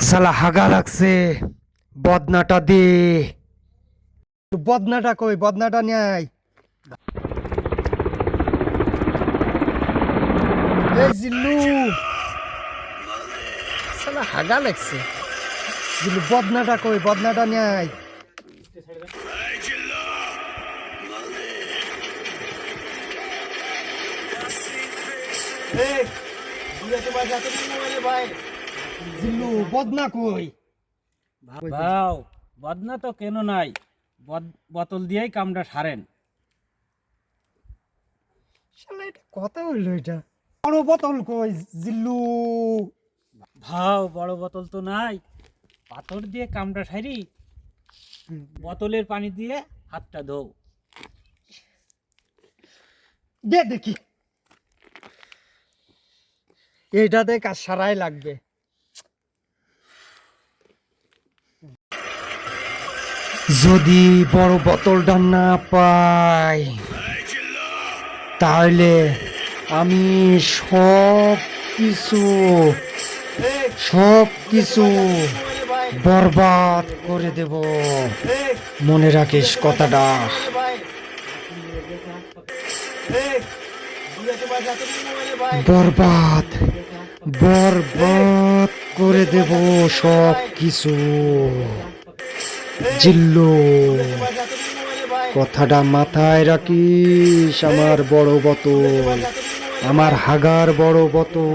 সালা হাগা লাগছে, বদনাটা দে। বদনাটা কই? বদনাটা নাই। এই জিল্লু, সালা হাগা লাগছে। জিল্লু বদনাটা কই? বদনাটা নাই। জিল্লু বদনা কই? ভাও বদনা তো কেন নাই, বোতল দিয়েই কামটা সারেন। শালা এটা কথা হইলো এটা? বড় বোতল কই জিল্লু? ভাও বড় বোতল তো নাই, পাথর দিয়ে কামটা সারি, বোতলের পানি দিয়ে হাতটা ধোও। দে দেখি, এইটাতে কাজ সারাই লাগবে। যদি বড় বোতলটা না পাই তাহলে আমি সব কিছু বরবাদ করে দেব। মনে রাখিস কথাটা। বরবাদ বরবাদ করে দেব সব কিছু। জিল্লু, কথাটা মাথায় রাখিস। আমার বড় বোতল, আমার হাগার বড় বোতল।